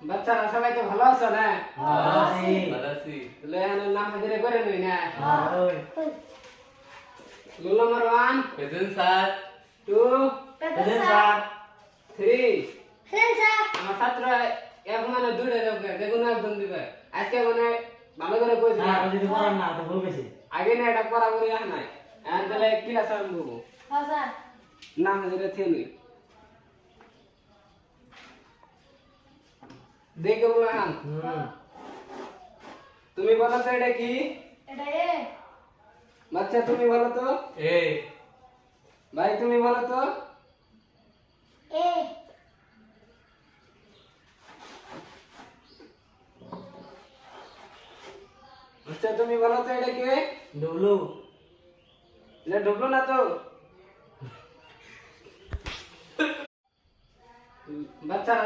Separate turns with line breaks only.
বাচ্চারা সবাই তো ভালো আছো না?
ভালো আছি।
তাহলে এখানে নাম হাজিরে করে নই না?
ওই
roll number 1,
present sir.
2,
present sir
3
present sir
আমার ছাত্র এক মানে দুইটা লোকে দেখুন একদম দিবে আজকে মানে ভালো করে কইছি
না ও যদি পড়ান না তো ভুল গেছে
আগে না এটা পড়া করি আহ নাই এখন তাহলে ক্লাস আরম্ভ করবো
হ্যাঁ স্যার
নাম হাজিরে থেলি দেখে বললাম তুমি বলো তো এটা কি
এটা এ
বাচ্চা তুমি বলো তো
এ
ভাই তুমি বলো তো
এ
বাচ্চা তুমি বলো তো এটা কি
ডবলু
এটা ঢুকলো না তো